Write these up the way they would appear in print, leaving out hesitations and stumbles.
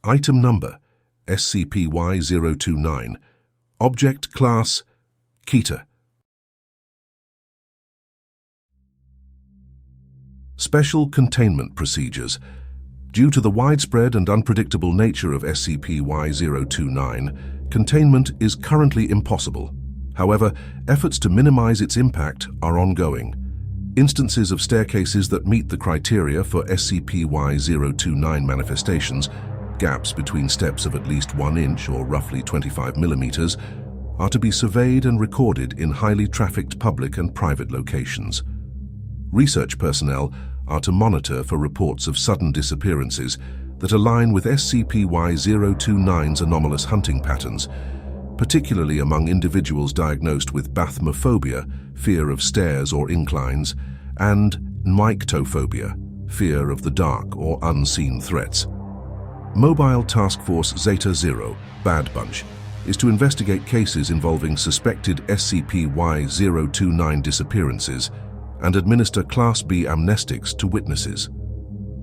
Item Number SCP-Y-029. Object Class Keter. Special Containment Procedures. Due to the widespread and unpredictable nature of SCP-Y-029, containment is currently impossible. However, efforts to minimize its impact are ongoing. Instances of staircases that meet the criteria for SCP-Y-029 manifestations, gaps between steps of at least 1 inch or roughly 25 millimeters, are to be surveyed and recorded in highly trafficked public and private locations. Research personnel are to monitor for reports of sudden disappearances that align with SCP-Y-029's anomalous hunting patterns, particularly among individuals diagnosed with bathmophobia, fear of stairs or inclines, and nyctophobia, fear of the dark or unseen threats. Mobile Task Force Zeta-0, Bad Bunch, is to investigate cases involving suspected SCP-Y-029 disappearances and administer Class B amnestics to witnesses.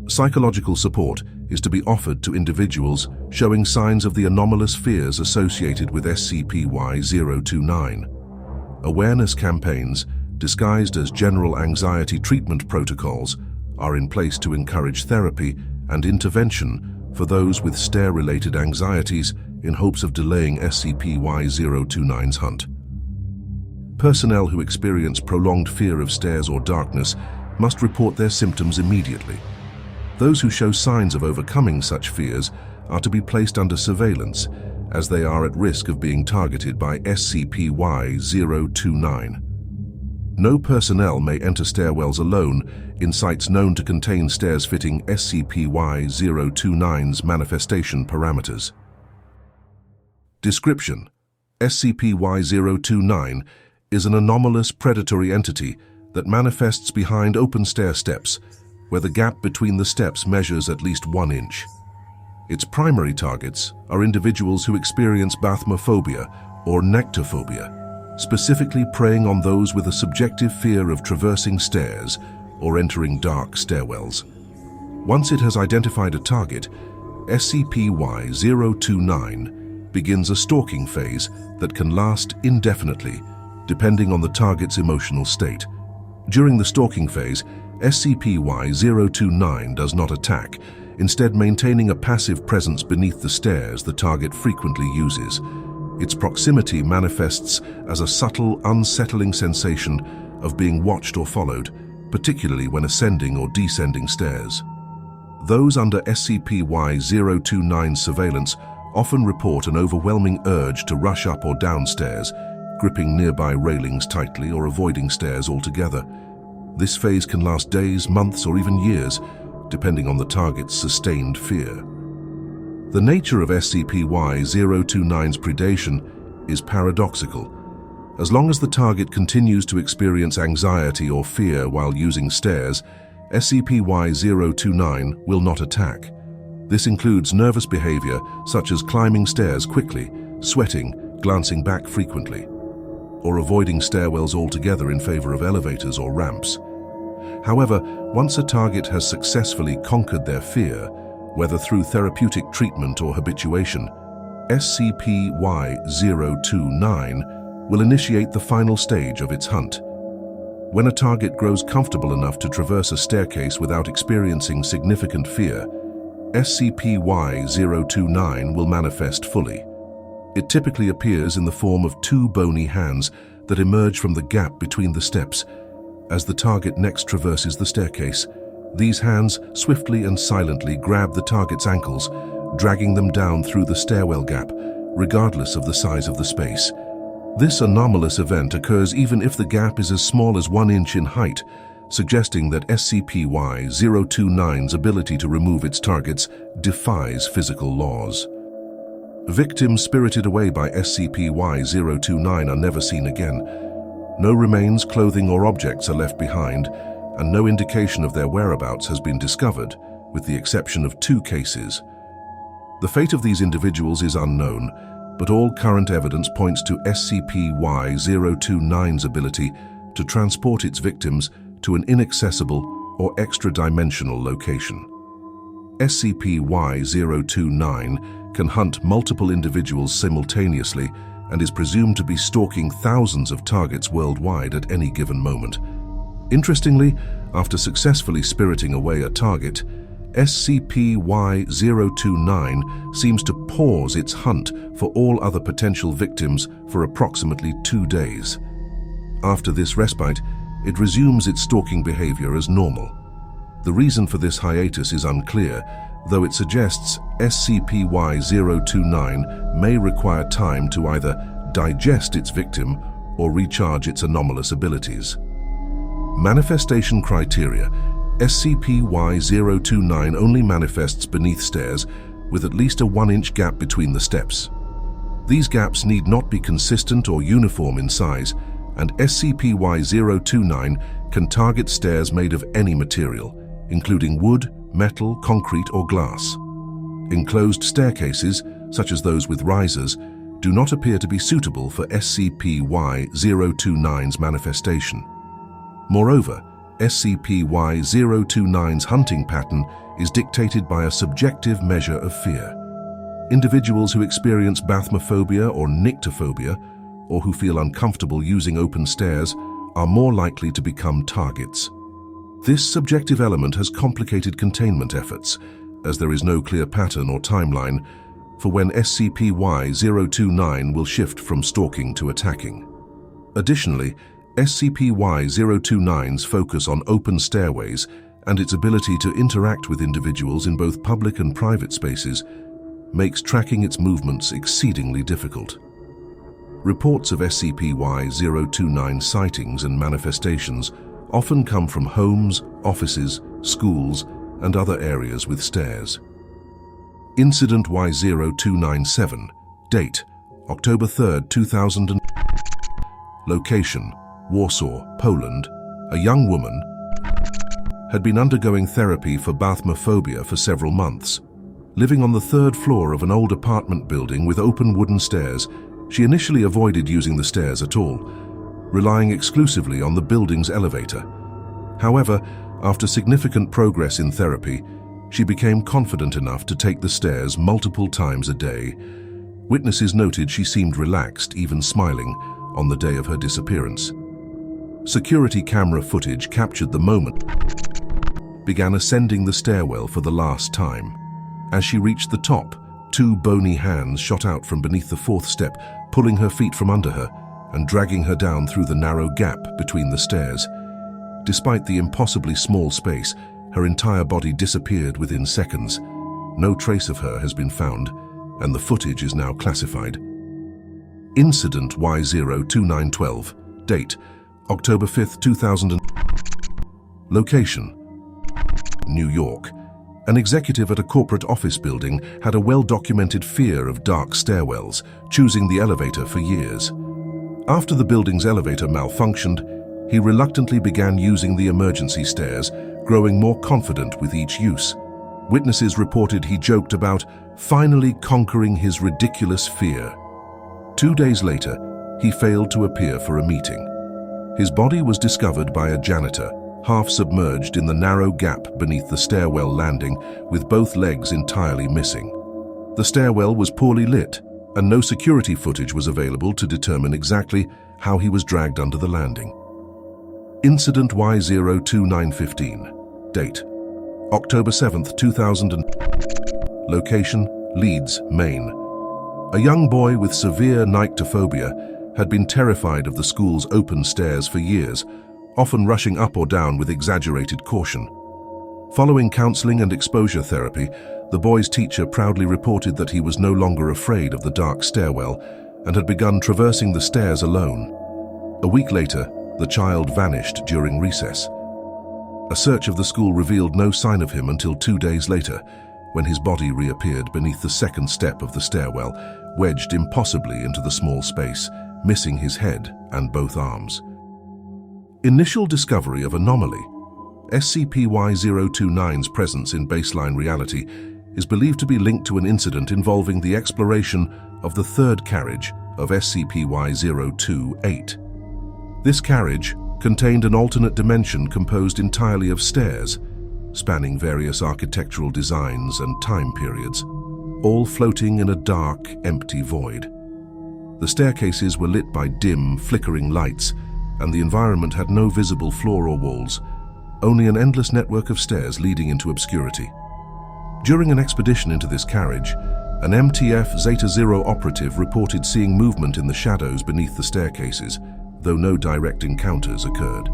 Psychological support is to be offered to individuals showing signs of the anomalous fears associated with SCP-Y-029. Awareness campaigns, disguised as general anxiety treatment protocols, are in place to encourage therapy and intervention for those with stair-related anxieties in hopes of delaying SCP-Y-029's hunt. Personnel who experience prolonged fear of stairs or darkness must report their symptoms immediately. Those who show signs of overcoming such fears are to be placed under surveillance, as they are at risk of being targeted by SCP-Y-029. No personnel may enter stairwells alone in sites known to contain stairs fitting SCP-Y-029's manifestation parameters. Description: SCP-Y-029 is an anomalous predatory entity that manifests behind open stair steps, where the gap between the steps measures at least 1 inch. Its primary targets are individuals who experience bathmophobia or nyctophobia, specifically preying on those with a subjective fear of traversing stairs or entering dark stairwells. Once it has identified a target, SCP-Y-029 begins a stalking phase that can last indefinitely, depending on the target's emotional state. During the stalking phase, SCP-Y-029 does not attack, instead maintaining a passive presence beneath the stairs the target frequently uses. Its proximity manifests as a subtle, unsettling sensation of being watched or followed, particularly when ascending or descending stairs. Those under SCP-Y-029 surveillance often report an overwhelming urge to rush up or down stairs, gripping nearby railings tightly or avoiding stairs altogether. This phase can last days, months, or even years, depending on the target's sustained fear. The nature of SCP-Y-029's predation is paradoxical. As long as the target continues to experience anxiety or fear while using stairs, SCP-Y-029 will not attack. This includes nervous behavior such as climbing stairs quickly, sweating, glancing back frequently, or avoiding stairwells altogether in favor of elevators or ramps. However, once a target has successfully conquered their fear, whether through therapeutic treatment or habituation, SCP-Y-029 will initiate the final stage of its hunt. When a target grows comfortable enough to traverse a staircase without experiencing significant fear, SCP-Y-029 will manifest fully. It typically appears in the form of 2 bony hands that emerge from the gap between the steps. As the target next traverses the staircase, these hands swiftly and silently grab the target's ankles, dragging them down through the stairwell gap, regardless of the size of the space. This anomalous event occurs even if the gap is as small as 1 inch in height, suggesting that SCP-Y-029's ability to remove its targets defies physical laws. Victims spirited away by SCP-Y-029 are never seen again. No remains, clothing, or objects are left behind, and no indication of their whereabouts has been discovered, with the exception of 2 cases. The fate of these individuals is unknown, but all current evidence points to SCP-Y-029's ability to transport its victims to an inaccessible or extra-dimensional location. SCP-Y-029 can hunt multiple individuals simultaneously and is presumed to be stalking thousands of targets worldwide at any given moment. Interestingly, after successfully spiriting away a target, SCP-Y-029 seems to pause its hunt for all other potential victims for approximately 2 days. After this respite, it resumes its stalking behavior as normal. The reason for this hiatus is unclear, though it suggests SCP-Y-029 may require time to either digest its victim or recharge its anomalous abilities. Manifestation criteria: SCP-Y-029 only manifests beneath stairs with at least a 1-inch gap between the steps. These gaps need not be consistent or uniform in size, and SCP-Y-029 can target stairs made of any material, including wood, metal, concrete, or glass. Enclosed staircases, such as those with risers, do not appear to be suitable for SCP-Y-029's manifestation. Moreover, SCP-Y-029's hunting pattern is dictated by a subjective measure of fear. Individuals who experience bathmophobia or nyctophobia, or who feel uncomfortable using open stairs, are more likely to become targets. This subjective element has complicated containment efforts, as there is no clear pattern or timeline for when SCP-Y-029 will shift from stalking to attacking. Additionally, SCP-Y-029's focus on open stairways and its ability to interact with individuals in both public and private spaces makes tracking its movements exceedingly difficult. Reports of SCP-Y-029 sightings and manifestations often come from homes, offices, schools, and other areas with stairs. Incident Y-0297. Date: October 3, 2000. Location: Warsaw, Poland. A young woman had been undergoing therapy for bathmophobia for several months. Living on the 3rd floor of an old apartment building with open wooden stairs, she initially avoided using the stairs at all, relying exclusively on the building's elevator. However, after significant progress in therapy, she became confident enough to take the stairs multiple times a day. Witnesses noted she seemed relaxed, even smiling, on the day of her disappearance. Security camera footage captured the moment began ascending the stairwell for the last time. As she reached the top, 2 bony hands shot out from beneath the 4th step, pulling her feet from under her and dragging her down through the narrow gap between the stairs. Despite the impossibly small space, her entire body disappeared within seconds. No trace of her has been found, and the footage is now classified. Incident Y-02912. Date: October 5, 2000. Location: New York. An executive at a corporate office building had a well-documented fear of dark stairwells, choosing the elevator for years. After the building's elevator malfunctioned, he reluctantly began using the emergency stairs, growing more confident with each use. Witnesses reported he joked about finally conquering his ridiculous fear. 2 days later, he failed to appear for a meeting. His body was discovered by a janitor, half submerged in the narrow gap beneath the stairwell landing, with both legs entirely missing. The stairwell was poorly lit, and no security footage was available to determine exactly how he was dragged under the landing. Incident Y-02915. Date: October 7, 2000. Location: Leeds, Maine. A young boy with severe nyctophobia had been terrified of the school's open stairs for years, often rushing up or down with exaggerated caution. Following counseling and exposure therapy, the boy's teacher proudly reported that he was no longer afraid of the dark stairwell and had begun traversing the stairs alone. A week later, the child vanished during recess. A search of the school revealed no sign of him until 2 days later, when his body reappeared beneath the 2nd step of the stairwell, wedged impossibly into the small space, missing his head and both arms. Initial discovery of Anomaly. SCP-Y-029's presence in baseline reality is believed to be linked to an incident involving the exploration of the 3rd carriage of SCP-Y-028. This carriage contained an alternate dimension composed entirely of stairs. spanning various architectural designs and time periods, all floating in a dark, empty void. The staircases were lit by dim, flickering lights, and the environment had no visible floor or walls, only an endless network of stairs leading into obscurity. During an expedition into this carriage, an MTF Zeta Zero operative reported seeing movement in the shadows beneath the staircases, though no direct encounters occurred.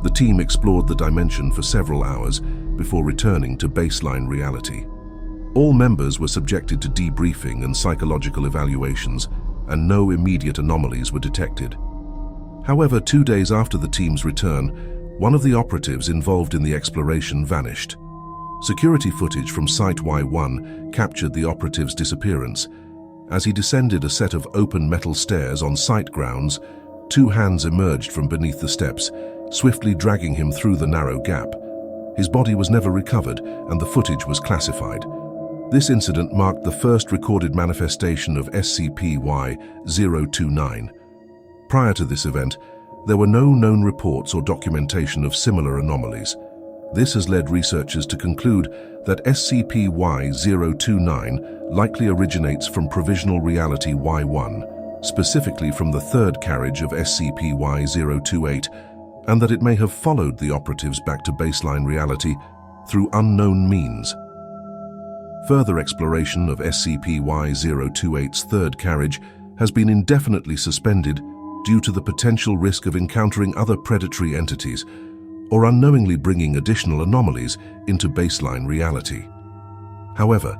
The team explored the dimension for several hours before returning to baseline reality. All members were subjected to debriefing and psychological evaluations, and no immediate anomalies were detected. However, 2 days after the team's return, one of the operatives involved in the exploration vanished. Security footage from Site Y1 captured the operative's disappearance. As he descended a set of open metal stairs on site grounds, 2 hands emerged from beneath the steps, swiftly dragging him through the narrow gap. His body was never recovered, and the footage was classified. This incident marked the first recorded manifestation of SCP-Y-029. Prior to this event, there were no known reports or documentation of similar anomalies. This has led researchers to conclude that SCP-Y-029 likely originates from Provisional Reality-Y-1, specifically from the third carriage of SCP-Y-028, and that it may have followed the operatives back to baseline reality through unknown means. Further exploration of SCP-Y-028's third carriage has been indefinitely suspended due to the potential risk of encountering other predatory entities or unknowingly bringing additional anomalies into baseline reality. However,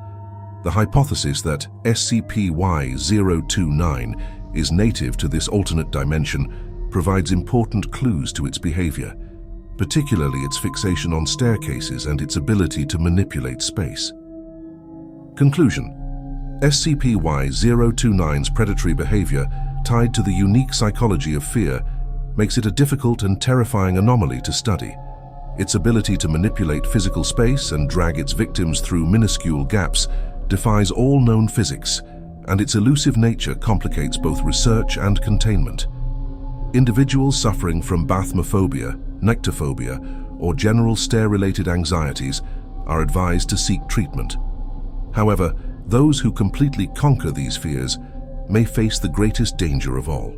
the hypothesis that SCP-Y-029 is native to this alternate dimension provides important clues to its behavior, particularly its fixation on staircases and its ability to manipulate space. Conclusion: SCP-Y-029's predatory behavior, tied to the unique psychology of fear, makes it a difficult and terrifying anomaly to study. Its ability to manipulate physical space and drag its victims through minuscule gaps defies all known physics, and its elusive nature complicates both research and containment. Individuals suffering from bathmophobia, nyctophobia, or general stair-related anxieties are advised to seek treatment. However, those who completely conquer these fears may face the greatest danger of all.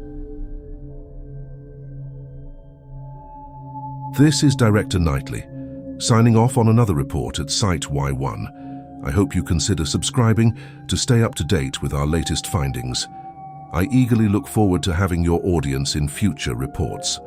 This is Director Knightley, signing off on another report at Site Y1. I hope you consider subscribing to stay up to date with our latest findings. I eagerly look forward to having your audience in future reports.